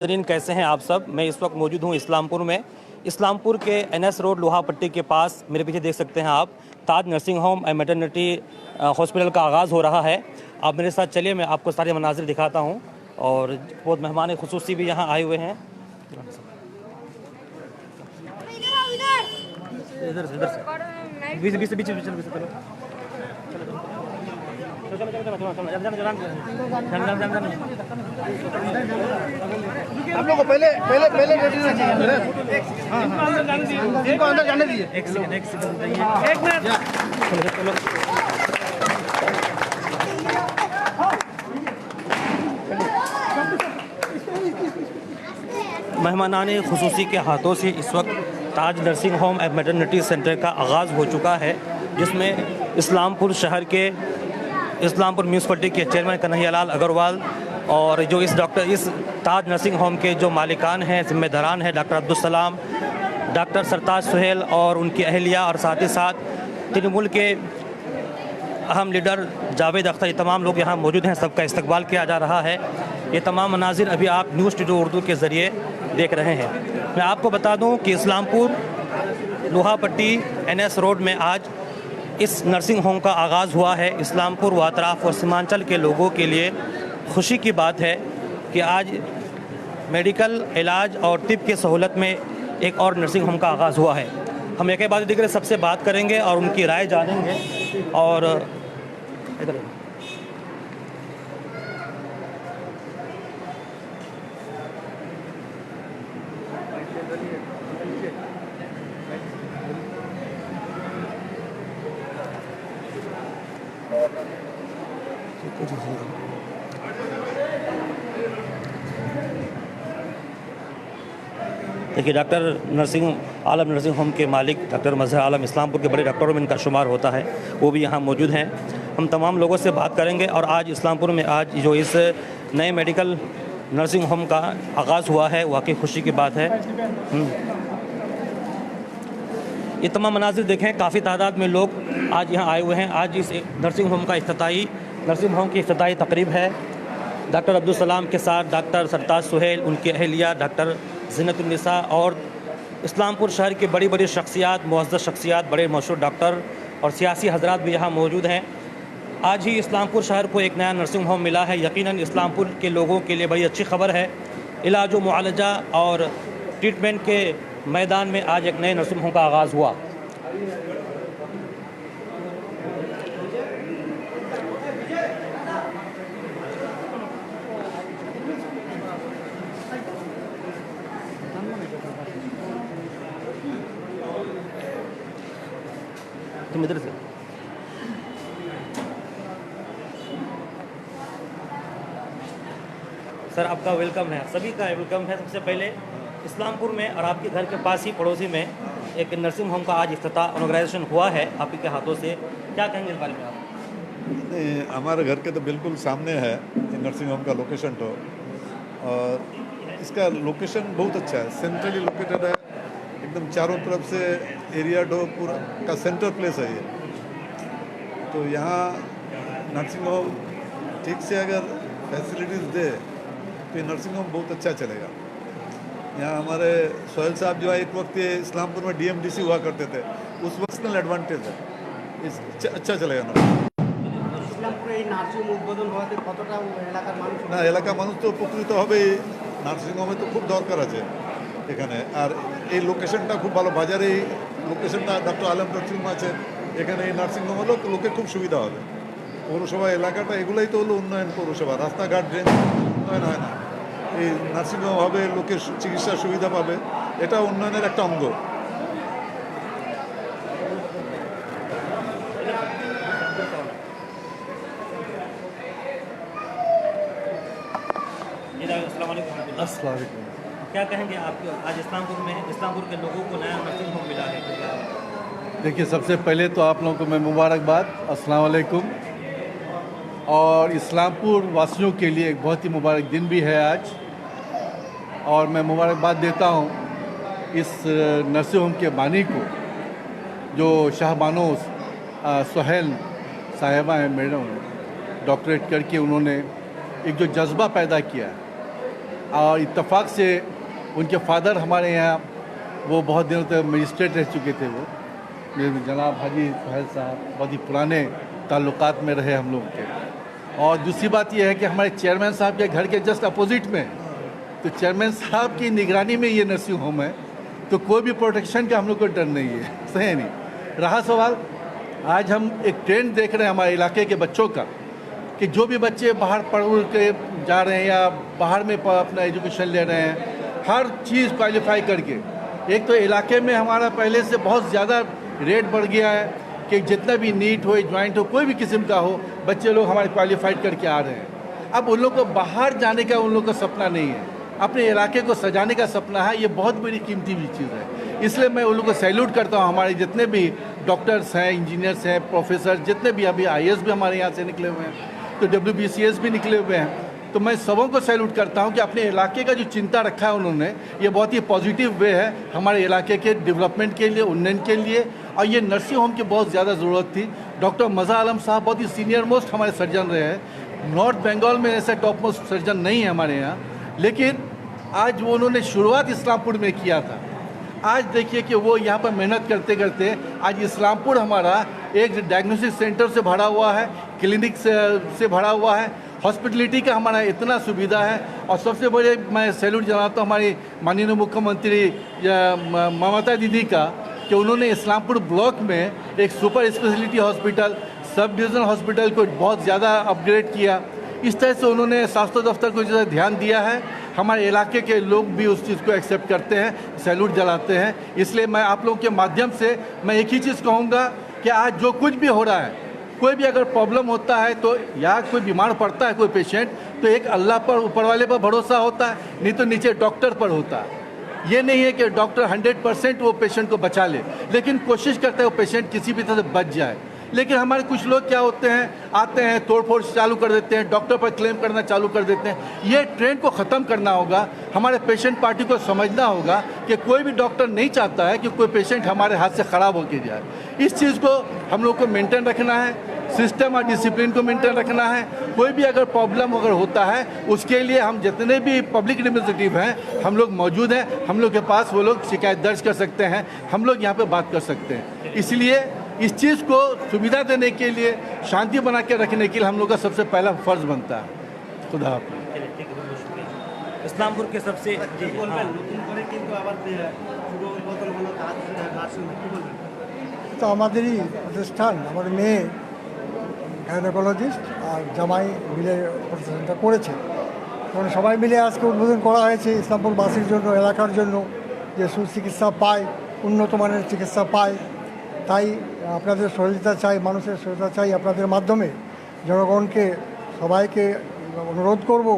नाज़रीन कैसे हैं आप सब। मैं इस वक्त मौजूद हूं इस्लामपुर में। इस्लामपुर के एनएस रोड लोहा पट्टी के पास मेरे पीछे देख सकते हैं आप, Taj nursing home and maternity hospital का आगाज़ हो रहा है। आप मेरे साथ चलिए, मैं आपको सारे मनाजिर दिखाता हूं। और बहुत मेहमान खुसूसी भी यहां आए हुए हैं। इधर से बीच बीच बीच बीच बीच चलो आप लोग को पहले पहले पहले रेडी रहना चाहिए। हाँ, इनको अंदर जाने दीजिए। एक सेकंड एक मिनट चलो। मेहमानाने खुसूसी के हाथों से इस वक्त Taj nursing home and maternity centre का आगाज़ हो चुका है, जिसमें इस्लामपुर शहर के इस्लामपुर म्यूनसिपलिटी के चेयरमैन कन्हैयालाल अग्रवाल और जो इस ताज नर्सिंग होम के जो मालिकान हैं, जिम्मेदारान हैं, डॉक्टर अब्दुल सलाम, डॉक्टर सरताज सुहेल और उनकी अहलिया, और साथ ही साथ तृणमूल के अहम लीडर जावेद अख्तर, ये तमाम लोग यहाँ मौजूद हैं। सबका इस्तकबाल किया जा रहा है। ये तमाम मनाजिर अभी आप न्यूज़ स्टूडियो उर्दू के ज़रिए देख रहे हैं। मैं आपको बता दूं कि इस्लामपुर लोहा पट्टी एनएस रोड में आज इस नर्सिंग होम का आगाज़ हुआ है। इस्लामपुर व अतराफ़ और सीमांचल के लोगों के लिए खुशी की बात है कि आज मेडिकल इलाज और तिब की सहूलत में एक और नर्सिंग होम का आगाज़ हुआ है। हम एक बाद दिख रहे सबसे बात करेंगे और उनकी राय जानेंगे। और इधर देखिए, डॉक्टर आलम नर्सिंग होम के मालिक डॉक्टर मजहर आलम इस्लामपुर के बड़े डॉक्टरों में इनका शुमार होता है, वो भी यहाँ मौजूद हैं। हम तमाम लोगों से बात करेंगे। और आज इस्लामपुर में आज जो इस नए मेडिकल नर्सिंग होम का आगाज़ हुआ है, वाकई खुशी की बात है। ये तमाम मनाजिर देखें, काफ़ी तादाद में लोग आज यहाँ आए हुए हैं। आज इस नर्सिंग होम की इफ्तिताई तकरीब है। डॉक्टर अब्दुल सलाम के साथ डॉक्टर सरताज सुहेल, उनकी अहलिया डॉक्टर ज़ीनतुन्निसा और इस्लामपुर शहर के बड़ी बड़ी शख्सियात, मुअज़्ज़ज़ शख्सियात, बड़े मशहूर डॉक्टर और सियासी हज़रात भी यहाँ मौजूद हैं। आज ही इस्लामपुर शहर को एक नया नर्सिंग होम मिला है। यकीनन इस्लामपुर के लोगों के लिए बड़ी अच्छी खबर है। इलाज व मुआलजा और ट्रीटमेंट के मैदान में आज एक नए नर्सिंग होम का आगाज़ हुआ। तुम इधर से सर, आपका वेलकम है, सभी का वेलकम है। सबसे पहले इस्लामपुर में और आपके घर के पास ही पड़ोसी में एक नर्सिंग होम का आज इनॉग्रेशन हुआ है आपके हाथों से, क्या कहेंगे इस बारे में आप? हमारे घर के तो बिल्कुल सामने है नर्सिंग होम का लोकेशन। तो और इसका लोकेशन बहुत अच्छा है, सेंट्रली लोकेटेड है, एकदम चारों तरफ से एरिया पूरा का सेंटर प्लेस है ये। तो यहाँ नर्सिंग होम ठीक से अगर फैसिलिटीज़ दे तो ये नर्सिंग होम बहुत अच्छा चलेगा। यहाँ हमारे सोहेल साहब जो है, एक वक्त ये इस्लामपुर में डीएमडीसी हुआ करते थे, उस वक्त का एडवांटेज है, अच्छा चलेगा না। এলাকার মানুষ তো উপকৃত হবেই, নার্সিং হোমে তো খুব দরকার আছে এখানে। আর এই লোকেশনটা খুব ভালো, বাজারে এই লোকেশনটা ডক্টর আলম নার্সিং হোম আছে, এখানে এই নার্সিং হোম হলো লোকের খুব সুবিধা হবে। পৌরসভা এলাকাটা এগুলোই তো হলো উন্নয়ন। পৌরসভা রাস্তাঘাট ড্রেন উন্নয়ন হয় না, এই নার্সিং হোম হবে, লোকের চিকিৎসার সুবিধা পাবে, এটা উন্নয়নের একটা অঙ্গ। अस्सलाम वालेकुम। क्या कहेंगे आप, आज इस्लामपुर के लोगों को नया नर्सिंग होम मिला है? देखिए, सबसे पहले तो आप लोगों को मैं मुबारकबाद, अस्सलाम वालेकुम। और इस्लामपुर वासियों के लिए एक बहुत ही मुबारक दिन भी है आज, और मैं मुबारकबाद देता हूँ इस नर्सिंग होम के बानी को, जो शाहबानो सुहेल साहिबा मैडम डॉक्टरेट करके उन्होंने एक जो जज्बा पैदा किया है, और इत्तेफाक से उनके फादर हमारे यहाँ वो बहुत दिनों तक मजिस्ट्रेट रह चुके थे। वो मेरे जनाब हाजी सुहेल साहब बहुत ही पुराने ताल्लुकात में रहे हम लोग के। और दूसरी बात यह है कि हमारे चेयरमैन साहब के घर के जस्ट अपोजिट में, तो चेयरमैन साहब की निगरानी में ये नर्सिंग होम है, तो कोई भी प्रोटेक्शन का हम लोग को डर नहीं है। सही है नहीं। रहा सवाल, आज हम एक ट्रेंड देख रहे हैं हमारे इलाके के बच्चों का कि जो भी बच्चे बाहर पढ़ के जा रहे हैं या बाहर में अपना एजुकेशन ले रहे हैं, हर चीज़ क्वालिफाई करके, एक तो इलाके में हमारा पहले से बहुत ज़्यादा रेट बढ़ गया है कि जितना भी नीट हो, ज्वाइंट हो, कोई भी किस्म का हो, बच्चे लोग हमारे क्वालिफाइड करके आ रहे हैं। अब उन लोग को बाहर जाने का उन लोग का सपना नहीं है, अपने इलाके को सजाने का सपना है। ये बहुत बड़ी कीमती भी चीज़ है। इसलिए मैं उन लोग को सैल्यूट करता हूँ। हमारे जितने भी डॉक्टर्स हैं, इंजीनियर्स हैं, प्रोफेसर, जितने भी, अभी IAS भी हमारे यहाँ से निकले हुए हैं, तो WBCS भी निकले हुए हैं। तो मैं सबों को सैल्यूट करता हूँ कि अपने इलाके का जो चिंता रखा है उन्होंने, ये बहुत ही पॉजिटिव वे है हमारे इलाके के डेवलपमेंट के लिए, उन्नयन के लिए। और ये नर्सिंग होम की बहुत ज़्यादा ज़रूरत थी। डॉक्टर मज़ा आलम साहब बहुत ही सीनियर मोस्ट हमारे सर्जन रहे हैं। नॉर्थ बंगाल में ऐसे टॉप मोस्ट सर्जन नहीं है हमारे यहाँ, लेकिन आज वो उन्होंने शुरुआत इस्लामपुर में किया था। आज देखिए कि वो यहाँ पर मेहनत करते करते आज इस्लामपुर हमारा एक डायग्नोस्टिक सेंटर से भरा हुआ है, क्लिनिक से भरा हुआ है, हॉस्पिटलिटी का हमारा इतना सुविधा है। और सबसे बड़े मैं सैल्यूट जनाता हूँ हमारी माननीय मुख्यमंत्री ममता दीदी का कि उन्होंने इस्लामपुर ब्लॉक में एक super speciality hospital, sub division hospital को बहुत ज़्यादा अपग्रेड किया। इस तरह से उन्होंने स्वास्थ्य दफ्तर को ज़्यादा ध्यान दिया है। हमारे इलाके के लोग भी उस चीज़ को एक्सेप्ट करते हैं, सैल्यूट जलाते हैं। इसलिए मैं आप लोगों के माध्यम से मैं एक ही चीज़ कहूँगा कि आज जो कुछ भी हो रहा है, कोई भी अगर प्रॉब्लम होता है तो या कोई बीमार पड़ता है कोई पेशेंट, तो एक अल्लाह पर, ऊपर वाले पर भरोसा होता है, नहीं तो नीचे डॉक्टर पर होता है। ये नहीं है कि डॉक्टर 100% वो पेशेंट को बचा ले, लेकिन कोशिश करता है वो पेशेंट किसी भी तरह से बच जाए। लेकिन हमारे कुछ लोग क्या होते हैं, आते हैं तोड़फोड़ चालू कर देते हैं, डॉक्टर पर क्लेम करना चालू कर देते हैं। ये ट्रेंड को ख़त्म करना होगा। हमारे पेशेंट पार्टी को समझना होगा कि कोई भी डॉक्टर नहीं चाहता है कि कोई पेशेंट हमारे हाथ से ख़राब होकर जाए। इस चीज़ को हम लोग को मेंटेन रखना है, सिस्टम और डिसिप्लिन को मेंटेन रखना है। कोई भी अगर प्रॉब्लम अगर होता है, उसके लिए हम जितने भी पब्लिक रिप्रेजेंटेटिव हैं, हम लोग मौजूद हैं। हम लोग के पास वो लोग शिकायत दर्ज कर सकते हैं, हम लोग यहाँ पे बात कर सकते हैं। इसलिए इस चीज़ को सुविधा देने के लिए, शांति बना के रखने के लिए हम लोग का सबसे पहला फ़र्ज़ बनता है। खुदा हाफ़िज़। इस्लामपुर के सबसे তো আমাদেরই প্রতিষ্ঠান, আমার মেয়ে গাইনোকোলজিস্ট আর জামাই মিলে প্রতিষ্ঠানটা করেছে। কারণ সবাই মিলে আজকে উদ্বোধন করা হয়েছে ইসলামপুরবাসীর জন্য, এলাকার জন্য, যে সুচিকিৎসা পায়, উন্নত মানের চিকিৎসা পায়। তাই আপনাদের সহযোগিতা চাই, মানুষের সহযোগিতা চাই। আপনাদের মাধ্যমে জনগণকে, সবাইকে অনুরোধ করব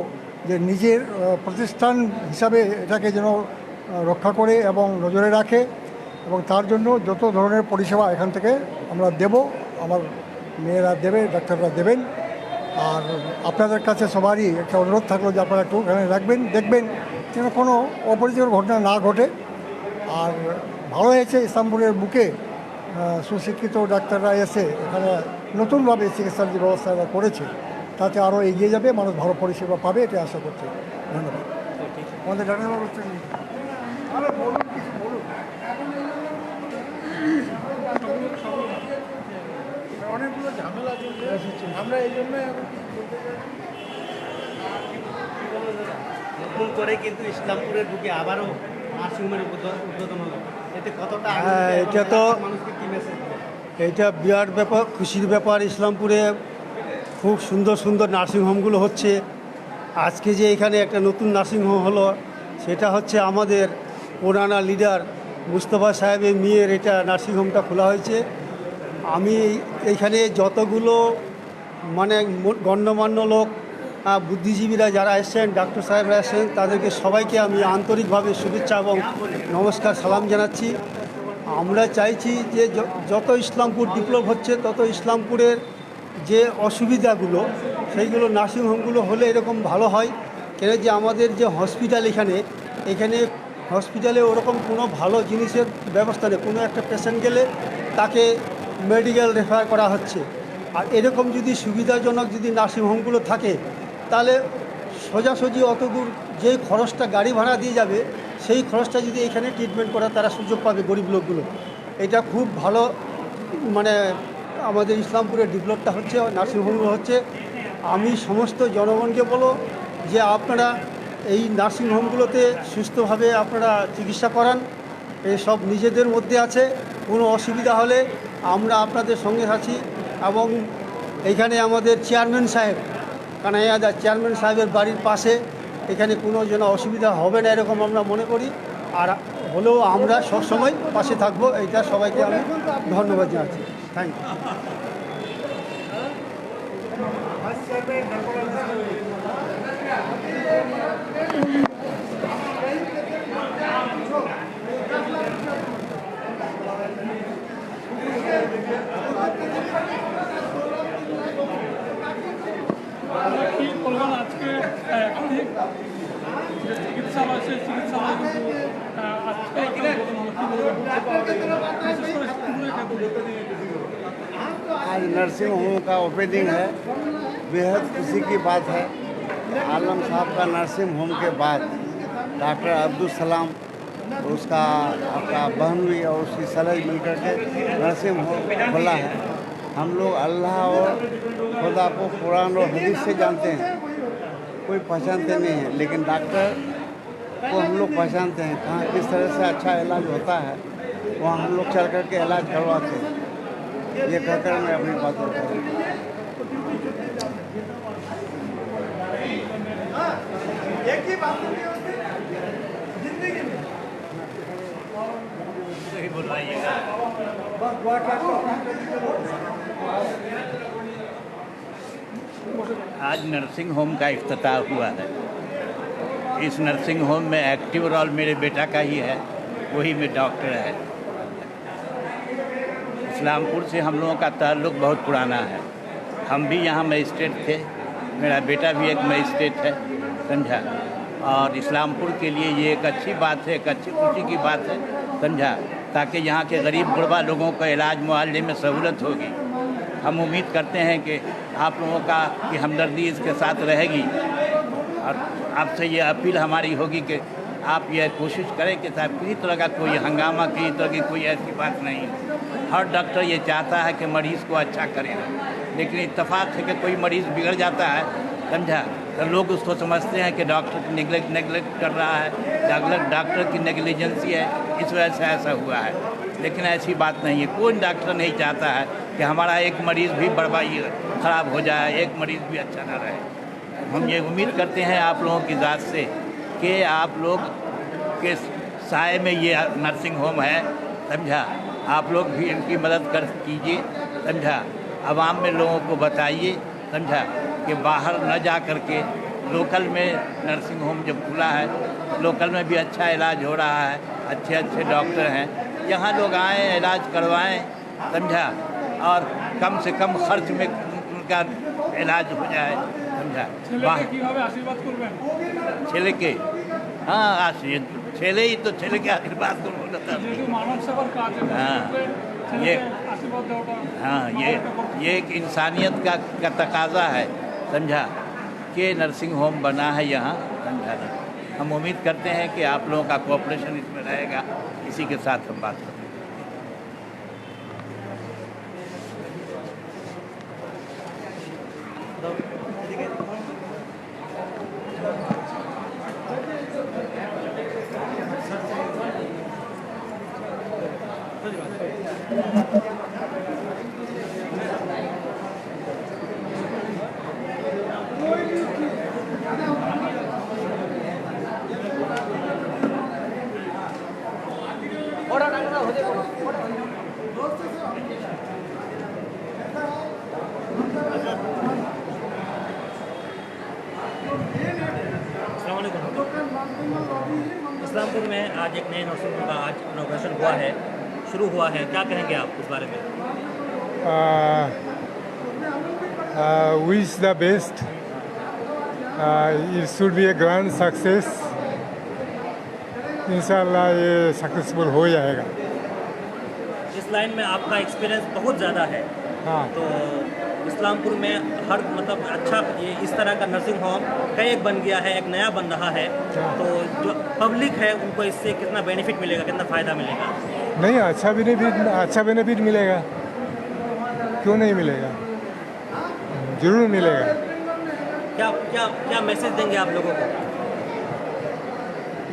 যে নিজের প্রতিষ্ঠান হিসাবে এটাকে যেন রক্ষা করে এবং নজরে রাখে, এবং তার জন্য যত ধরনের পরিষেবা এখান থেকে আমরা দেব, আমার মেয়েরা দেবে, ডাক্তাররা দেবেন। আর আপনাদের কাছে সবারই একটা অনুরোধ থাকলো যে আপনারা একটু এখানে রাখবেন, দেখবেন যেন কোনো অপরিচিত ঘটনা না ঘটে। আর ভালো হয়েছে ইসলামপুরের বুকে সুশিক্ষিত ডাক্তাররা এসে এখানে নতুনভাবে চিকিৎসার যে ব্যবস্থাটা করেছে, তাতে আরও এগিয়ে যাবে, মানুষ ভালো পরিষেবা পাবে, এটা আশা করছি। ধন্যবাদ। আমাদের ডাক্তারবাবু বলুন, কিছু বলুন। অনেকগুলো ঝামেলা চলছে, আমরা এই জন্য নতুন করে কিন্তু ইসলামপুরের বুকে আবারও নার্সিংহোমের উদ্বোধন হলো, এতে কতটা এটা তো মানুষকে কি মেসেজ? এইটা বিরাট ব্যাপার, খুশির ব্যাপার। ইসলামপুরে খুব সুন্দর সুন্দর নার্সিংহোমগুলো হচ্ছে। আজকে যে এখানে একটা নতুন নার্সিংহোম হলো, সেটা হচ্ছে আমাদের পুরানা লিডার মুস্তফা সাহেবের মেয়ের এটা নার্সিংহোমটা খোলা হয়েছে। আমি এইখানে যতগুলো মানে গণ্যমান্য লোক, বুদ্ধিজীবীরা যারা এসছেন, ডাক্তার সাহেবরা এসছেন, তাদেরকে সবাইকে আমি আন্তরিকভাবে শুভেচ্ছা এবং নমস্কার সালাম জানাচ্ছি। আমরা চাইছি যে যত ইসলামপুর ডেভেলপ হচ্ছে, তত ইসলামপুরের যে অসুবিধাগুলো, সেইগুলো নার্সিংহোমগুলো হলে এরকম ভালো হয়। কেন যে আমাদের যে হসপিটাল এখানে হসপিটালে ওরকম কোনো ভালো জিনিসের ব্যবস্থা নেই। কোনো একটা পেশেন্ট গেলে তাকে মেডিকেল রেফার করা হচ্ছে। আর এরকম যদি সুবিধাজনক যদি নার্সিংহোমগুলো থাকে, তাহলে সোজাসুজি অত দূর যে খরচটা গাড়ি ভাড়া দিয়ে যাবে সেই খরচটা যদি এখানে ট্রিটমেন্ট করা তারা সুযোগ পাবে গরিব লোকগুলো। এটা খুব ভালো, মানে আমাদের ইসলামপুরের ডেভেলপটা হচ্ছে, নার্সিংহোমগুলো হচ্ছে। আমি সমস্ত জনগণকে বলো যে আপনারা এই নার্সিংহোমগুলোতে সুস্থভাবে আপনারা চিকিৎসা করান। এসব নিজেদের মধ্যে আছে, কোনো অসুবিধা হলে আমরা আপনাদের সঙ্গে আছি। এবং এইখানে আমাদের চেয়ারম্যান সাহেব কানাইয়াদা চেয়ারম্যান সাহেবের বাড়ির পাশে, এখানে কোনো যেন অসুবিধা হবে না এরকম আমরা মনে করি। আর হলেও আমরা সবসময় পাশে থাকবো, এইটা সবাইকে আমি ধন্যবাদ জানাচ্ছি। Thank you. কি বলবেন আজকে একাধিক যে চিকিৎসালয় সেই চিকিৎসালয় কিন্তু আজকে একটা উদ্বোধন হলো, কি বলবেন? বিশেষ করে স্কুলের ক্ষেত্রে आज नर्सिंग होम का ओपनिंग है। बेहद खुशी की बात है। आलम साहब का नर्सिंग होम के बाद डॉक्टर अब्दुल सलाम उसका आपका बहन हुई और उसकी सलह मिलकर के नर्सिंग होम खोला है। हम लोग अल्लाह और खुदा को कुरान और हदीस से जानते हैं, कोई पहचानते नहीं है, लेकिन डॉक्टर को हम लोग पहचानते हैं। कहाँ किस तरह से अच्छा इलाज होता है वहाँ हम लोग चल कर के इलाज करवाते हैं। ये कहकर मैं अपनी बात करता हूँ। आज नर्सिंग होम का इफ्तिताह हुआ है। इस नर्सिंग होम में एक्टिव रोल मेरे बेटा का ही है, वही में डॉक्टर है। इस्लामपुर से हम लोगों का ताल्लुक़ बहुत पुराना है। हम भी यहाँ मजिस्ट्रेट थे, मेरा बेटा भी एक मजिस्ट्रेट है, समझा। और इस्लामपुर के लिए ये एक अच्छी बात है, एक अच्छी खुशी की बात है, समझा, ताकि यहाँ के गरीब गुरबा लोगों का इलाज मुआवजे में सहूलत होगी। हम उम्मीद करते हैं कि आप लोगों का की हमदर्दी इसके साथ रहेगी। और आपसे ये अपील हमारी होगी कि आप यह कोशिश करें कि साहब किसी तरह का कोई हंगामा, किसी तरह की कोई ऐसी बात नहीं। हर डॉक्टर ये चाहता है कि मरीज़ को अच्छा करें, लेकिन इत्तेफाक है कि कोई मरीज़ बिगड़ जाता है, समझा, तो लोग उसको समझते हैं कि डॉक्टर नेगलेक्ट कर रहा है, डॉक्टर की नेग्लिजेंसी है, इस वजह से ऐसा हुआ है। लेकिन ऐसी बात नहीं है। कोई डॉक्टर नहीं चाहता है कि हमारा एक मरीज़ भी बर्बादी ख़राब हो जाए, एक मरीज़ भी अच्छा ना रहे। हम ये उम्मीद करते हैं आप लोगों की ज़ात से कि आप लोग के साए में ये नर्सिंग होम है, समझा, आप लोग भी इनकी मदद कर कीजिए, समझा। आवाम में लोगों को बताइए, समझा, कि बाहर न जा कर के लोकल में नर्सिंग होम जब खुला है, लोकल में भी अच्छा इलाज हो रहा है, अच्छे अच्छे डॉक्टर हैं, यहाँ लोग आएँ इलाज करवाएं, समझा, और कम से कम खर्च में उनका इलाज हो जाए, समझा। ছেলে के हाँ आशीर्वाद ছেলে ही तो ছেলে के आशीर्वाद को बोलता है। हाँ ये एक इंसानियत का तकाजा है, समझा, कि नर्सिंग होम बना है यहाँ, समझा। हम उम्मीद करते हैं कि आप लोगों का कोऑपरेशन इसमें रहेगा। इसी के साथ हम बात करते हैं। इस्लामपुर में आज एक नए नर्सिंग होम का आज इनॉग्रेशन हुआ है, शुरू हुआ है, क्या कहेंगे आप उस बारे में? Wish the best. It should be a grand success. इंशाल्लाह ये सक्सेसफुल हो जाएगा। इस लाइन में आपका एक्सपीरियंस बहुत ज़्यादा है, हाँ। तो इस्लामपुर में हर मतलब अच्छा ये इस तरह का नर्सिंग होम कई एक बन गया है, एक नया बन रहा है, तो जो पब्लिक है उनको इससे कितना बेनिफिट मिलेगा, कितना फ़ायदा मिलेगा? नहीं, अच्छा बेनिफिट मिलेगा, क्यों नहीं मिलेगा, जरूर मिलेगा। क्या क्या क्या मैसेज देंगे आप लोगों को?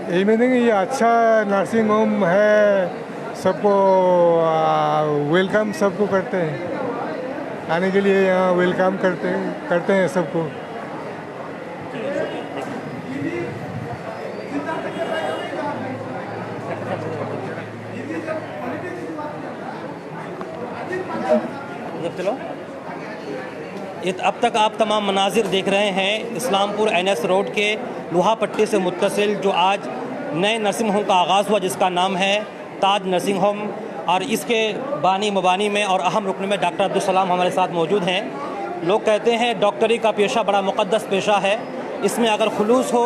यही में देंगे, ये अच्छा नर्सिंग होम है, सबको वेलकम सबको करते हैं, आने के लिए यहाँ वेलकम करते हैं सबको। चलो, ये अब तक आप तमाम मनाजिर देख रहे हैं इस्लामपुर NS रोड के लोहा पट्टी से मुत्तसिल जो आज नए नर्सिंग होम का आगाज़ हुआ, जिसका नाम है ताज नर्सिंग होम, और इसके बानी मुबानी में और अहम रुकन में डॉक्टर अब्दुल सलाम हमारे साथ मौजूद हैं। लोग कहते हैं डॉक्टरी का पेशा बड़ा मुक़द्दस पेशा है, इसमें अगर खुलूस हो,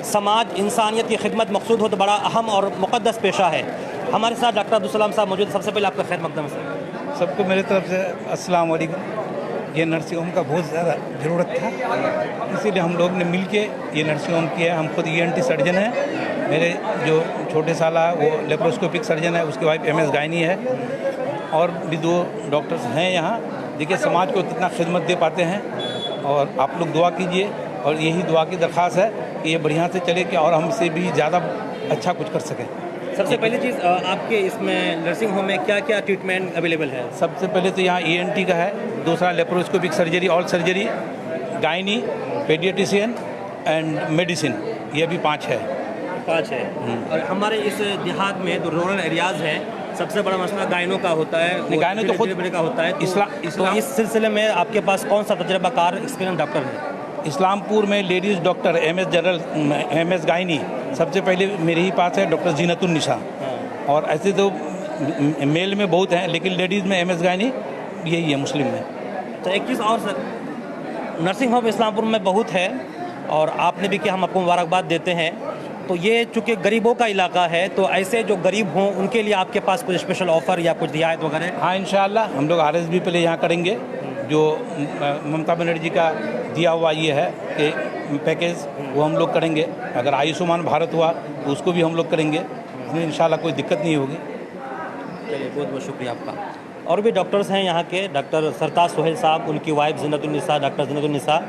समाज इंसानियत की खिदमत मकसूद हो तो बड़ा अहम और मुक़द्दस पेशा है। हमारे साथ डॉक्टर अब्दुल सलाम साहब मौजूद। सबसे पहले आपका खैर मकदम से सबको मेरे तरफ से अस्सलाम वालेकुम। ये नर्सिंग होम का बहुत ज़्यादा ज़रूरत था, इसीलिए हम लोग ने मिल के ये नर्सिंग होम किया। हम खुद ENT सर्जन हैं, मेरे जो छोटे साला वो लेप्रोस्कोपिक सर्जन है, उसकी वाइफ MS गायनी है, और भी 2 डॉक्टर्स हैं यहाँ। देखिए समाज को कितना खिदमत दे पाते हैं, और आप लोग दुआ कीजिए, और यही दुआ की दरख्वास्त है कि ये बढ़िया से चले कि और हमसे भी ज़्यादा अच्छा कुछ कर सकें। सबसे पहली चीज़, आपके इसमें नर्सिंग होम में क्या क्या ट्रीटमेंट अवेलेबल है? सबसे पहले तो यहाँ ENT का है, दूसरा laparoscopic surgery, all surgery, gynae, paediatrician and medicine, ये भी 5 है। 5 है। और हमारे इस देहात में जो रूरल एरियाज़ हैं, सबसे बड़ा मसला गायनों का होता है, गायनों तो खुद डिलीवरी का होता है। तो इस सिलसिले में आपके पास कौन सा तजर्बाकार एक्सपीरियंस डॉक्टर है? इस्लामपुर में लेडीज़ डॉक्टर MS गायनी सबसे पहले मेरे ही पास है, डॉक्टर जीनतुन्निसा। और ऐसे तो मेल में बहुत हैं, लेकिन लेडीज़ में MS गायनी यही है मुस्लिम में। तो एक चीज़ और सर, नर्सिंग होम इस्लामपुर में बहुत है, और आपने भी कि हम आपको मुबारकबाद देते हैं। तो ये चूँकि गरीबों का इलाका है, तो ऐसे जो गरीब हों उनके लिए आपके पास कुछ स्पेशल ऑफ़र या कुछ रियायत वगैरह? हाँ, इंशाअल्लाह हम लोग RSB पहले यहाँ करेंगे, जो ममता बनर्जी का दिया हुआ ये है कि पैकेज, वो हम लोग करेंगे। अगर आयुष्मान भारत हुआ तो उसको भी हम लोग करेंगे, इसमें इंशाल्लाह कोई दिक्कत नहीं होगी। चलिए, बहुत बहुत शुक्रिया आपका। और भी डॉक्टर्स हैं यहाँ के, डॉक्टर सरताज सोहेल साहब, उनकी वाइफ जिन्नतुन्निसा, डॉक्टर जिन्नतुन्निसा,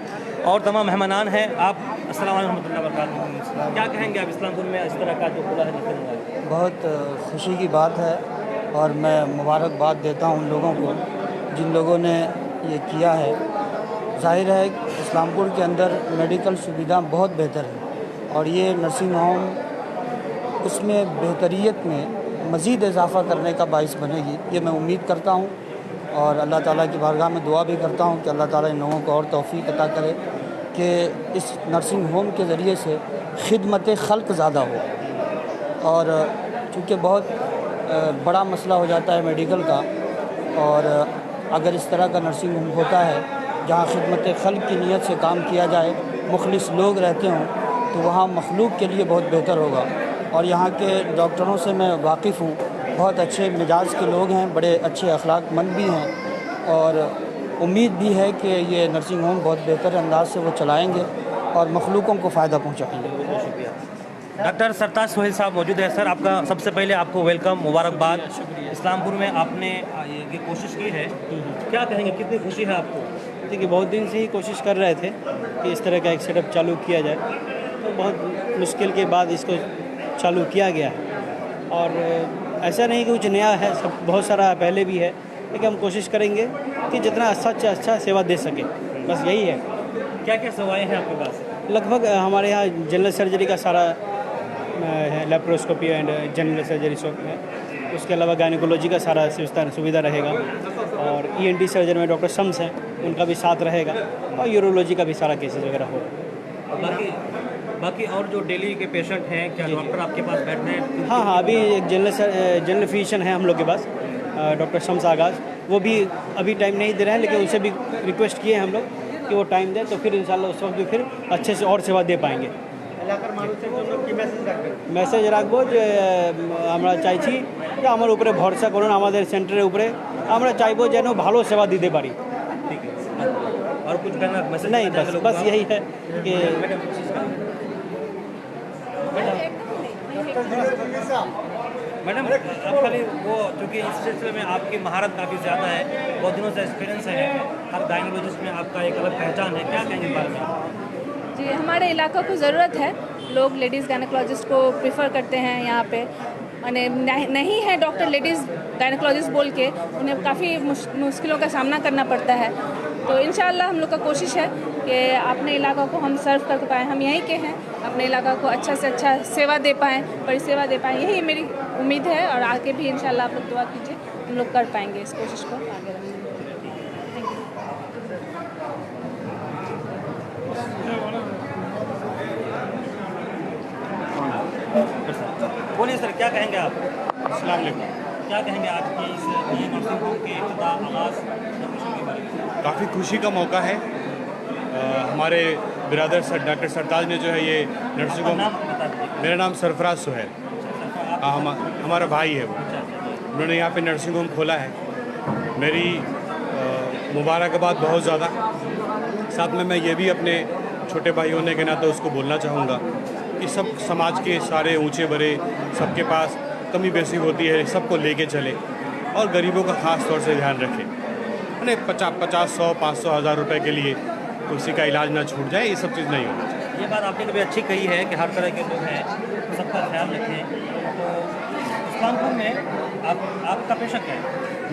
और तमाम मेहमानान हैं। आप अस्सलाम वालेकुम रहमतुल्लाहि व बरकातहू। क्या कहेंगे आप इस्लामपुर में इस तरह का जो खुला है नर्सिंग होम? बहुत खुशी की बात है, और मैं मुबारकबाद देता हूँ उन लोगों को जिन लोगों ने ये किया है। ज़ाहिर है इस्लामपुर के अंदर मेडिकल सुविधा बहुत बेहतर है, और ये नर्सिंग होम उसमें बेहतरीत में मज़ीद इजाफ़ा करने का बाइस बनेगी, ये मैं उम्मीद करता हूँ। और अल्लाह ताला की बारगाह में दुआ भी करता हूँ कि अल्लाह ताला इन लोगों को और तौफ़ीक अता करे कि इस नर्सिंग होम के ज़रिए से खिदमत खल्क़ ज़्यादा हो। और चूँकि बहुत बड़ा मसला हो जाता है मेडिकल का, और अगर इस तरह का नर्सिंग होम होता है जहाँ खिदमत खल्क़ की नीयत से काम किया जाए, मुखलिस लोग रहते हों, तो वहाँ मखलूक के लिए बहुत बेहतर होगा। और यहाँ के डॉक्टरों से मैं वाकिफ़ हूँ, बहुत अच्छे मिजाज के लोग हैं, बड़े अच्छे अखलाक़मंद भी हैं, और उम्मीद भी है कि ये नर्सिंग होम बहुत बेहतर अंदाज से वो चलाएँगे और मखलूकों को फ़ायदा पहुँचाएँगे। बहुत शुक्रिया। डॉक्टर सरताज सोहेल साहब मौजूद है। सर, आपका सबसे पहले आपको वेलकम, मुबारकबाद। इस्लामपुर में आपने ये कोशिश की है, क्या कहेंगे, कितनी खुशी है आपको? देखिए, बहुत दिन से ही कोशिश कर रहे थे कि इस तरह का एक सेटअप चालू किया जाए, तो बहुत मुश्किल के बाद इसको चालू किया गया है। और ऐसा नहीं कि कुछ नया है, सब बहुत सारा पहले भी है, लेकिन हम कोशिश करेंगे कि जितना अच्छा से अच्छा सेवा दे सके, बस यही है। क्या क्या सेवाएँ हैं आपके पास? लगभग हमारे यहाँ जनरल सर्जरी का सारा है, लेप्रोस्कोपी एंड जनरल सर्जरी सब है। उसके अलावा गायनिकोलॉजी का सारा सुविधा रहेगा, और ENT सर्जन में डॉक्टर शम्स हैं, उनका भी साथ रहेगा, और यूरोलॉजी का भी सारा केसेस वगैरह होगा। बाकी और जो डेली के पेशेंट हैं, क्या डॉक्टर आपके पास बैठ रहे हैं? हाँ, अभी एक जनरल फिजिशियन है हम लोग के पास, डॉक्टर शम्स आगाज़, वो भी अभी टाइम नहीं दे रहे हैं, लेकिन उनसे भी रिक्वेस्ट किए हैं हम लोग कि वो टाइम दें, तो फिर इंशाल्लाह उस वक्त भी फिर अच्छे से और सेवा दे पाएंगे। মেসেজ রাখবো যে আমরা চাইছি যে আমার উপরে ভরসা করুন, আমাদের সেন্টারের উপরে আমরা চাইবো যেন ভালো সেবা দিতে পারি। ঠিক আছে। और कुछ कहना मैसेज नहीं, बस यही है कि मैडम आप खाली वो चूँकि इस सिलसिले में आपकी महारत काफ़ी ज़्यादा है, बहुत दिनों से एक्सपीरियंस है, हर गायनोलॉजिस्ट में आपका एक अलग पहचान है, क्या कहेंगे इस बारे में? जी, हमारे इलाका को ज़रूरत है, लोग लेडीज़ गायनोकोलॉजिस्ट को प्रेफर करते हैं यहाँ पे, माने नहीं है डॉक्टर लेडीज़ गायनोकोलॉजिस्ट बोल के उन्हें काफ़ी मुश्किलों का सामना करना पड़ता है। तो इंशाअल्लाह हम लोग का कोशिश है कि अपने इलाका को हम सर्व कर पाएँ, हम यहीं के हैं, अपने इलाका को अच्छा से अच्छा सेवा दे पाएँ, परिसेवा दे पाएँ, यही मेरी उम्मीद है। और आगे भी इंशाअल्लाह आप लोग दुआ कीजिए, हम लोग कर पाएंगे इस कोशिश को आगे रखेंगे। बोलिए सर, क्या कहेंगे आप? अस्सलाम वालेकुम। क्या कहेंगे आज की इस नए नर्सिंग होम के इफ्तिताह आगाज़ के बारे में? काफ़ी खुशी का मौका है। हमारे बिरादर सर डॉक्टर सरताज ने जो है ये नर्सिंग होम, मेरा नाम सरफराज सुहैल, हमारा भाई है वो, उन्होंने यहाँ पे नर्सिंग होम खोला है। मेरी मुबारकबाद बहुत ज़्यादा। साथ में मैं ये भी अपने छोटे भाई होने के नाते उसको बोलना चाहूँगा कि सब समाज के सारे ऊंचे बड़े सबके पास कमी बेसी होती है, सबको लेके चले और गरीबों का ख़ास तौर से ध्यान रखें। यानी 50, 100, 500, 1000 रुपये के लिए किसी का इलाज ना छूट जाए, ये सब चीज़ नहीं होनी चाहिए। ये बात आपने कभी अच्छी कही है कि हर तरह के लोग हैं, सबका ख्याल रखें। तो इस्लामपुर में आपका पेशा क्या है?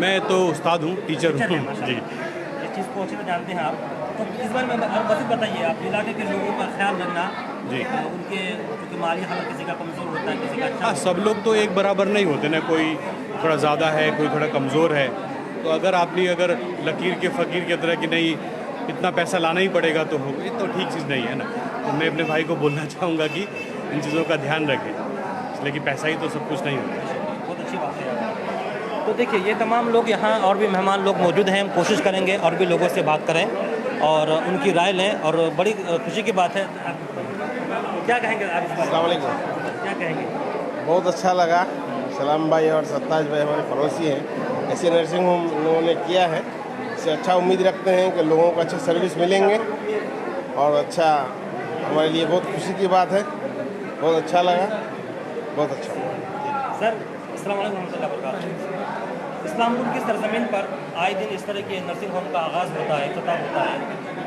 मैं तो उस्ताद हूँ, टीचर हूँ जी। इस चीज़ को अच्छे से जानते हैं आप, तो इस बारे में मज़ीद बताइए। आप इलाके के लोगों का ख्याल रखना जी, उनके क्योंकि माली हालत किसी का कमज़ोर होता है, किसी का अच्छा। हाँ, सब लोग तो एक बराबर नहीं होते ना, कोई थोड़ा ज़्यादा है, कोई थोड़ा कमज़ोर है। तो अगर आपने लकीर के फ़कीर की तरह कि नहीं इतना पैसा लाना ही पड़ेगा तो हो, ये तो ठीक चीज़ नहीं है ना। तो मैं अपने भाई को बोलना चाहूँगा कि इन चीज़ों का ध्यान रखें, इसलिए कि पैसा ही तो सब कुछ नहीं होता। बहुत अच्छी बात है। तो देखिए, ये तमाम लोग यहाँ और भी मेहमान लोग मौजूद हैं। हम कोशिश करेंगे और भी लोगों से बात करें और उनकी राय लें, और बड़ी खुशी की बात है। क्या कहेंगे आप? अस्सलाम वालेकुम। क्या कहेंगे? बहुत अच्छा लगा। सलाम भाई और सत्ताज भाई हमारे पड़ोसी हैं, ऐसे नर्सिंग होम लोगों ने किया है, इससे अच्छा उम्मीद रखते हैं कि लोगों को अच्छे सर्विस मिलेंगे और अच्छा, हमारे लिए बहुत खुशी की बात है। बहुत अच्छा लगा, बहुत अच्छा। सर, अस्सलाम वालेकुम रहमतुल्लाहि व बरकातहू। इस्लामपुर की सरजमीन पर आए दिन इस तरह के नर्सिंग होम का आगाज़ होता है, इफ्तिताह होता है।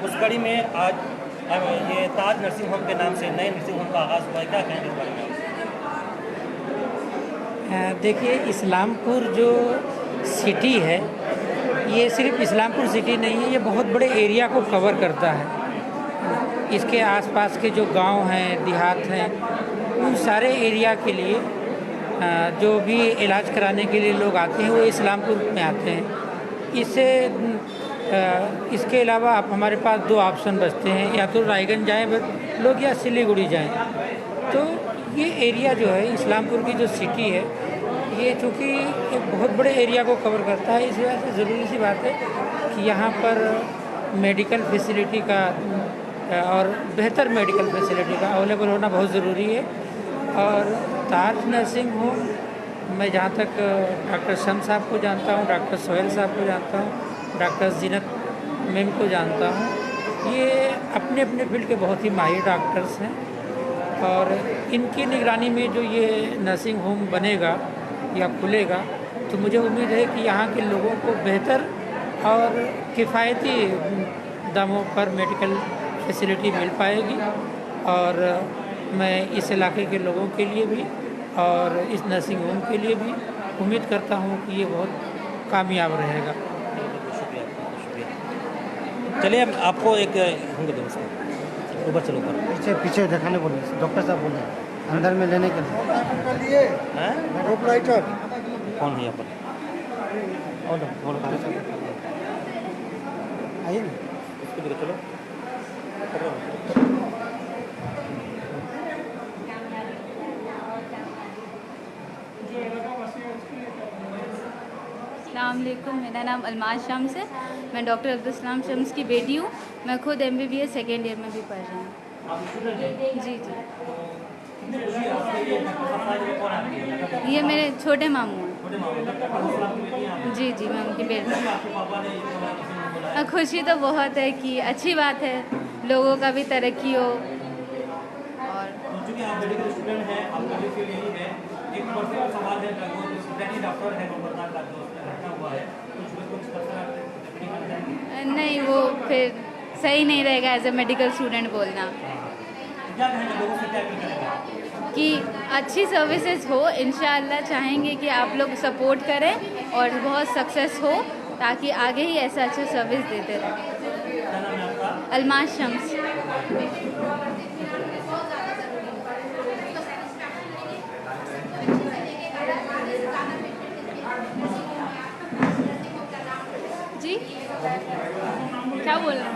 उस कड़ी में आज ये ताज नर्सिंग होम के नाम से नए नर्सिंग होम का आगाज़ हुआ है, क्या कहेंगे इस बारे में? देखिए, इस्लामपुर जो सिटी है, ये सिर्फ इस्लामपुर सिटी नहीं है, ये बहुत बड़े एरिया को कवर करता है। इसके आसपास के जो गांव हैं, देहात हैं, उन सारे एरिया के लिए जो भी इलाज कराने के लिए लोग आते हैं वो इस्लामपुर में आते हैं। इसके अलावा आप हमारे पास 2 ऑप्शन बचते हैं, या तो रायगंज जाएँ लोग या सिलीगुड़ी जाएँ। तो ये एरिया जो है इस्लामपुर की जो सिटी है, ये चूँकि एक बहुत बड़े एरिया को कवर करता है, इस वजह से ज़रूरी सी बात है कि यहाँ पर मेडिकल फैसिलिटी का और बेहतर मेडिकल फैसिलिटी का अवेलेबल होना बहुत ज़रूरी है। और ताज नर्सिंग होम, मैं जहाँ तक डॉक्टर शम साहब को जानता हूँ, डॉक्टर सोहेल साहब को जानता हूँ, डॉक्टर जीनत मैम को जानता हूँ, ये अपने अपने फील्ड के बहुत ही माहिर डॉक्टर्स हैं। और इनकी निगरानी में जो ये नर्सिंग होम बनेगा या खुलेगा, तो मुझे उम्मीद है कि यहाँ के लोगों को बेहतर और किफ़ायती दामों पर मेडिकल फैसिलिटी मिल पाएगी। और मैं इस इलाके के लोगों के लिए भी और इस नर्सिंग होम के लिए भी उम्मीद करता हूँ कि ये बहुत कामयाब रहेगा। चलिए, आपको एक ऊपर चलो, पीछे पीछे दिखाने बोले, डॉक्टर साहब बोले अंदर में लेने के लिए। ऑपरेटर कौन है यहाँ पर? आइए ना, इसको देखो, चलो। अस्सलाम वालेकुम, मेरा नाम अलमाज शम्स है। मैं डॉक्टर अब्दुल सलाम शम्स की बेटी हूँ। मैं खुद MBBS सेकेंड ईयर में भी पढ़ रही हूँ। जी जी, ये मेरे छोटे मामू हैं। जी जी, मैं उनकी बेटी। खुशी तो बहुत है कि अच्छी बात है, लोगों का भी तरक्की हो। और चूँकि आप मेडिकल स्टूडेंट हैं, आपका भी फील्ड यही है, एक पर्सनल सवाल है, जो डॉक्टर है वो बता का जो घटना हुआ है, कुछ पर्सनल नहीं, वो फिर सही नहीं रहेगा एज ए मेडिकल स्टूडेंट बोलना। क्या कहेंगे लोगों से, क्या करेंगे कि अच्छी सर्विसेज हो, इंशाअल्लाह चाहेंगे कि आप लोग सपोर्ट करें और बहुत सक्सेस हो, ताकि आगे ही ऐसा अच्छा सर्विस देते रहें। अलमाज शम्स। जी क्या बोल रहे हैं?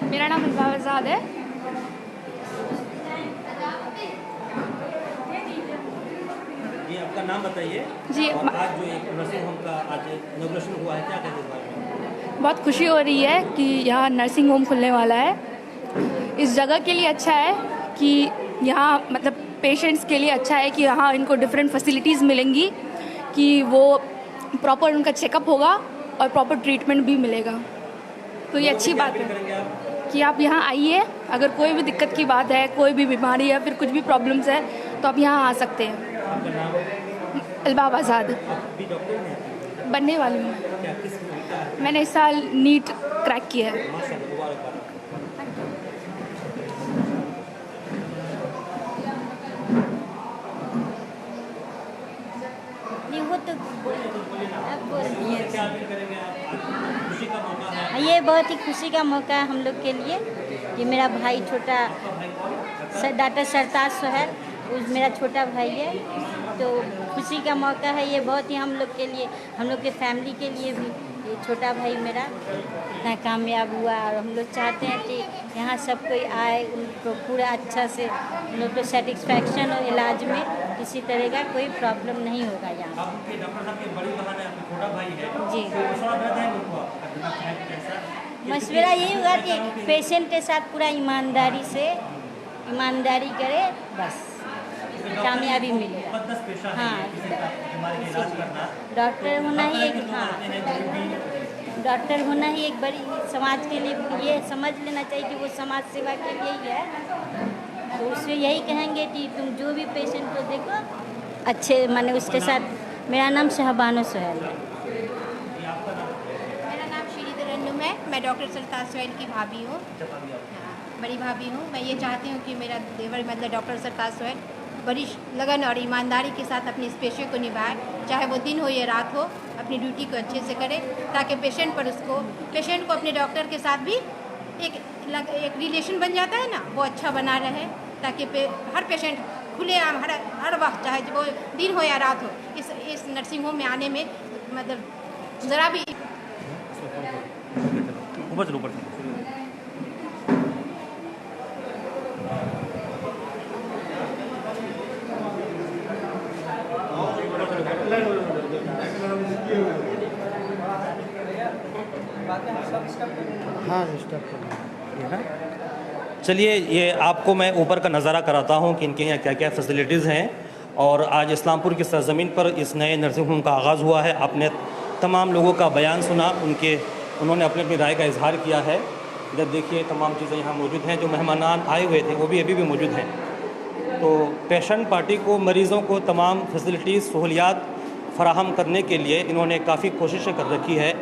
मेरा नाम अलवा आज़ाद है। ये आपका नाम बताइए जी। और आज जो एक नर्सिंग होम का आज इनॉग्रेशन हुआ है, क्या कहते हैं इस बारे में? बहुत खुशी हो रही है कि यहाँ नर्सिंग होम खुलने वाला है। इस जगह के लिए अच्छा है कि यहाँ मतलब पेशेंट्स के लिए अच्छा है कि यहाँ इनको डिफरेंट फैसिलिटीज़ मिलेंगी, कि वो प्रॉपर उनका चेकअप होगा और प्रॉपर ट्रीटमेंट भी मिलेगा। तो ये अच्छी बात है कि आप यहाँ आइए, अगर कोई भी दिक्कत की बात है, कोई भी बीमारी है, फिर कुछ भी प्रॉब्लम्स है, तो आप यहाँ आ सकते हैं। अलबाब आज़ाद बनने वाली हूँ। मैंने इस साल नीट क्रैक किया है। वो तो ये बहुत ही खुशी का मौका है हम लोग के लिए कि मेरा भाई छोटा डॉक्टर सरताज सोहेल, मेरा छोटा भाई है, तो खुशी का मौका है ये बहुत ही हम लोग के लिए, हम लोग के फैमिली के लिए भी। ये छोटा भाई मेरा इतना कामयाब हुआ और हम लोग चाहते हैं कि यहाँ सब कोई आए, उनको पूरा अच्छा से हम लोग को सेटिस्फैक्शन हो, इलाज में किसी तरह का कोई प्रॉब्लम नहीं होगा यहाँ। जी, मशवरा यही हुआ कि पेशेंट के साथ पूरा ईमानदारी करे, बस कामयाबी मिले। हाँ, डॉक्टर होना ही एक डॉक्टर होना ही एक बड़ी समाज के लिए, ये समझ लेना चाहिए कि वो समाज सेवा के लिए ही है। तो उससे यही कहेंगे कि तुम जो भी पेशेंट को देखो अच्छे माने उसके साथ। मेरा नाम शहबानो सोहेल है। मेरा नाम श्रीधर रन्नूम है। मैं डॉक्टर सरताज सोहेल की भाभी हूँ, बड़ी भाभी हूँ। मैं ये चाहती हूँ कि मेरा देवर मतलब डॉक्टर सरताज सोहेल बड़ी लगन और ईमानदारी के साथ अपने इस पेशे को निभाए, चाहे वो दिन हो या रात हो, अपनी ड्यूटी को अच्छे से करे, ताकि पेशेंट को अपने डॉक्टर के साथ भी एक रिलेशन बन जाता है ना, वो अच्छा बना रहे, ताकि हर पेशेंट खुले आम हर वक्त, चाहे वो दिन हो या रात हो, इस नर्सिंग होम में आने में मतलब ज़रा भी हाँ चलिए, ये आपको मैं ऊपर का नज़ारा कराता हूँ कि इनके यहाँ क्या क्या फैसिलिटीज़ हैं। और आज इस्लामपुर की सरज़मीन पर इस नए नर्सिंग होम का आगाज़ हुआ है। आपने तमाम लोगों का बयान सुना, उन्होंने अपनी अपनी राय का इजहार किया है। इधर देखिए तमाम चीज़ें यहाँ मौजूद हैं, जो मेहमान आए हुए थे वो भी अभी भी मौजूद हैं। तो पेशेंट पार्टी को, मरीज़ों को तमाम फैसिलिटीज़ सहूलियात फ़राहम करने के लिए इन्होंने काफ़ी कोशिशें कर रखी है।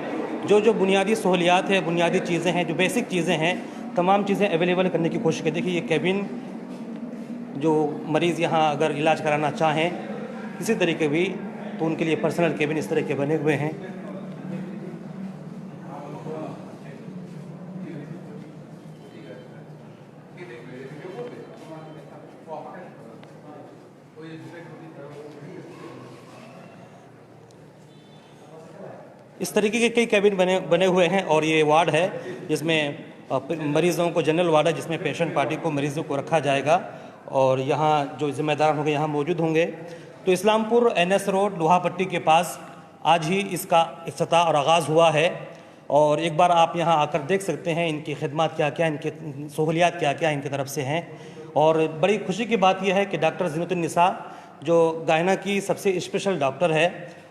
जो बुनियादी सहूलियात है, बुनियादी चीज़ें हैं, जो बेसिक चीज़ें हैं, तमाम चीज़ें अवेलेबल करने की कोशिश की। देखिए ये कैबिन, जो मरीज़ यहाँ अगर इलाज कराना चाहें किसी तरीके भी, तो उनके लिए पर्सनल कैबिन इस तरह के बने हुए हैं। इस तरीके के कई कैबिन बने हुए हैं। और ये वार्ड है जिसमें मरीज़ों को, जनरल वार्ड है जिसमें पेशेंट पार्टी को, मरीज़ों को रखा जाएगा। और यहाँ जो ज़िम्मेदार होंगे यहाँ मौजूद होंगे। तो इस्लामपुर NS रोड लोहापट्टी के पास आज ही इसका इफ्तिताह और आगाज़ हुआ है। और एक बार आप यहाँ आकर देख सकते हैं इनकी खिदमत क्या क्या, इनकी सहूलियात क्या क्या इनकी तरफ से हैं। और बड़ी खुशी की बात यह है कि डॉक्टर ज़ीनतुन्निसा जो गायना की सबसे स्पेशल डॉक्टर है,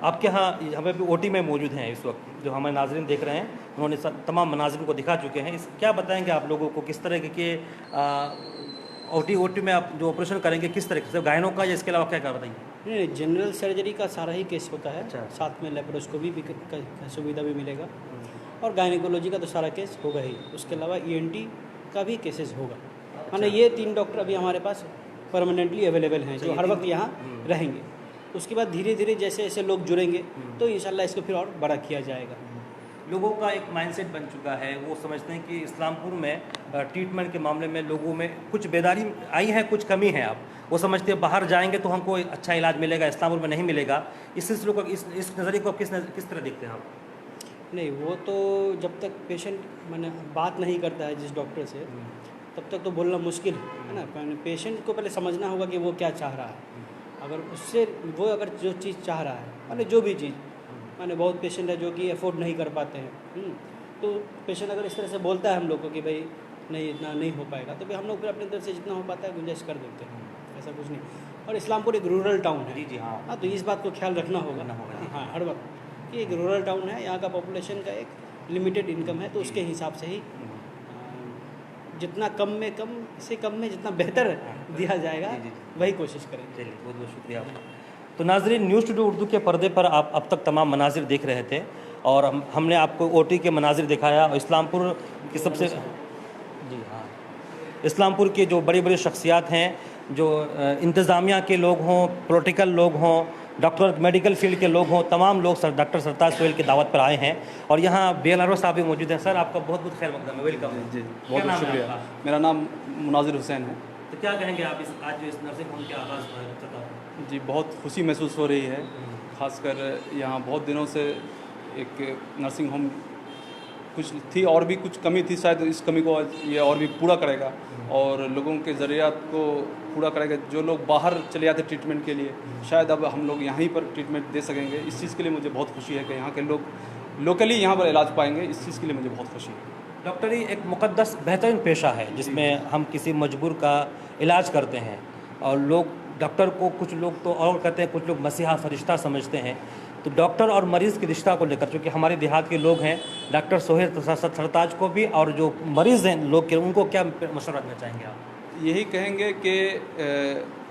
आपके यहाँ हमें भी ओटी में मौजूद हैं इस वक्त, जो हमारे नाज़रीन देख रहे हैं, उन्होंने तमाम मनाजिर को दिखा चुके हैं। इस क्या बताएंगे आप लोगों को, किस तरह के ओटी में आप जो ऑपरेशन करेंगे किस तरह से, गायनों का या इसके अलावा क्या बताएंगे? नहीं, जनरल सर्जरी का सारा ही केस होता है, साथ में लेप्रोस्कोपी भी का सुविधा भी मिलेगा, और गायनिकोलॉजी का तो सारा केस होगा ही। उसके अलावा ENT का भी केसेस होगा। माने ये 3 डॉक्टर अभी हमारे पास परमानेंटली अवेलेबल हैं, जो हर वक्त यहाँ रहेंगे। उसके बाद धीरे धीरे जैसे जैसे लोग जुड़ेंगे तो इंशाल्लाह इसको फिर और बड़ा किया जाएगा। लोगों का एक माइंडसेट बन चुका है, वो समझते हैं कि इस्लामपुर में ट्रीटमेंट के मामले में लोगों में कुछ बेदारी आई है, कुछ कमी है। आप वो समझते हैं बाहर जाएंगे तो हमको अच्छा इलाज मिलेगा, इस्लामपुर में नहीं मिलेगा। इस सिलसिले को, इस नज़रिए को किस तरह देखते हैं आप? नहीं, वो तो जब तक पेशेंट मैंने बात नहीं करता है जिस डॉक्टर से, तब तक तो बोलना मुश्किल है ना। पेशेंट को पहले समझना होगा कि वो क्या चाह रहा है। अगर उससे वो अगर जो चीज़ चाह रहा है, माने जो भी चीज़, माने बहुत पेशेंट है जो कि अफोर्ड नहीं कर पाते हैं, तो पेशेंट अगर इस तरह से बोलता है हम लोग को कि भाई नहीं, इतना नहीं हो पाएगा, तो फिर हम लोग फिर अपनी तरफ से जितना हो पाता है गुंजाइश कर देते हैं, ऐसा कुछ नहीं। और इस्लामपुर एक रूरल टाउन है। जी हाँ, तो इस बात को ख्याल रखना होगा हाँ हर वक्त कि एक रूरल टाउन है, यहाँ का पॉपुलेशन का एक लिमिटेड इनकम है, तो उसके हिसाब से ही जितना कम में जितना बेहतर दिया जाएगा वही कोशिश करेंगे। चलिए, बहुत बहुत शुक्रिया आपका। तो नाज़रीन, न्यूज़ टुडे उर्दू के पर्दे पर आप अब तक तमाम मनाजिर देख रहे थे, और हमने आपको ओटी के मनाजिर दिखाया, और इस्लामपुर की सबसे जी हाँ इस्लामपुर के जो बड़ी बड़ी शख्सियात हैं, जो इंतज़ामिया के लोग हों, पॉलिटिकल लोग हों, डॉक्टर मेडिकल फील्ड के लोग हों, तमाम लोग डॉक्टर सरताज सोहेल की दावत पर आए हैं। और यहाँ BLRO साहब भी मौजूद हैं। सर, आपका बहुत बहुत खैर मकदम है, वेलकम। जी, बहुत बहुत शुक्रिया। मेरा नाम मुनाजिर हुसैन है। तो क्या कहेंगे आप आज जो इस नर्सिंग होम के आगाज़? जी, बहुत खुशी महसूस हो रही है, ख़ासकर यहाँ बहुत दिनों से एक नर्सिंग होम कुछ थी और भी कुछ कमी थी, शायद इस कमी को ये और भी पूरा करेगा और लोगों के ज़रियात को पूरा करेगा। जो लोग बाहर चले जाते ट्रीटमेंट के लिए, शायद अब हम लोग यहीं पर ट्रीटमेंट दे सकेंगे। इस चीज़ के लिए मुझे बहुत खुशी है कि यहाँ के लोग लोकली यहाँ पर इलाज पाएंगे। इस चीज़ के लिए मुझे बहुत खुशी है। डॉक्टरी एक मुक़द्दस बेहतरीन पेशा है, जिसमें हम किसी मजबूर का इलाज करते हैं, और लोग डॉक्टर को, कुछ लोग तो और कहते हैं, कुछ लोग मसीहा फरिश्ता समझते हैं। तो डॉक्टर और मरीज़ के रिश्ता को लेकर, चूँकि हमारे देहात के लोग हैं, डॉक्टर सोहेल सरताज को भी और जो मरीज़ हैं लोग के, उनको क्या मशवरा देना चाहेंगे आप? यही कहेंगे कि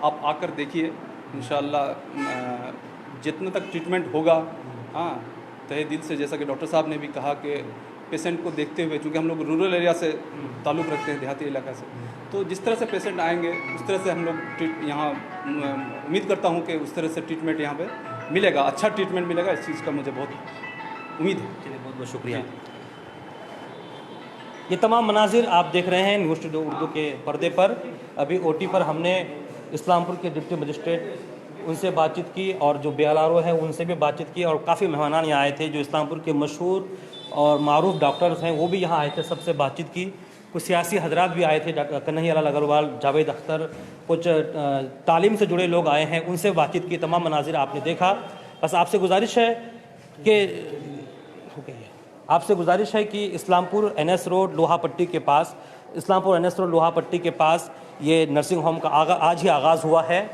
आप आकर देखिए, इंशाअल्लाह जितना तक ट्रीटमेंट होगा, हाँ, तहे दिल से, जैसा कि डॉक्टर साहब ने भी कहा कि पेशेंट को देखते हुए, चूँकि हम लोग रूरल एरिया से ताल्लुक़ रखते हैं, देहाती इलाका से, तो जिस तरह से पेशेंट आएंगे उस तरह से हम लोग यहाँ उम्मीद करता हूँ कि उस तरह से ट्रीटमेंट यहाँ पे मिलेगा, अच्छा ट्रीटमेंट मिलेगा। इस चीज़ का मुझे बहुत उम्मीद है। चलिए, बहुत बहुत शुक्रिया। ये तमाम मनाजिर आप देख रहे हैं न्यूज़ टुडे उर्दू के पर्दे पर। अभी OT पर हमने इस्लामपुर के डिप्टी मजिस्ट्रेट उनसे बातचीत की, और जो BLRO है उनसे भी बातचीत की, और काफ़ी मेहमान यहाँ आए थे जो इस्लामपुर के मशहूर और मारूफ डॉक्टर्स हैं, वो भी यहाँ आए थे, सबसे बातचीत की। कुछ सियासी हजरात भी आए थे, डॉक्टर कन्हैयालाल अग्रवाल, जावेद अख्तर, कुछ तालीम से जुड़े लोग आए हैं, उनसे बातचीत की। तमाम मनाजिर आपने देखा। बस आपसे गुजारिश है कि इस्लामपुर NS रोड लोहापट्टी के पास, इस्लामपुर NS रोड लोहापट्टी के पास ये नर्सिंग होम का आज ही आगाज़ हुआ है।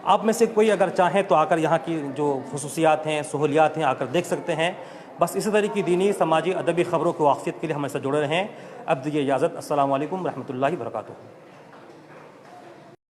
आप में से कोई अगर चाहें तो आकर यहाँ की जो खसूसियात हैं, सहूलियात हैं, आकर देख सकते हैं। बस इसी तरह की दीनी, समाजी, अदबी खबरों की वाक़फ़ियत के लिए हमें से जुड़े रहें। अब दीजिए इजाज़त। अस्सलामु अलैकुम रहमतुल्लाहि व बरकातुहू।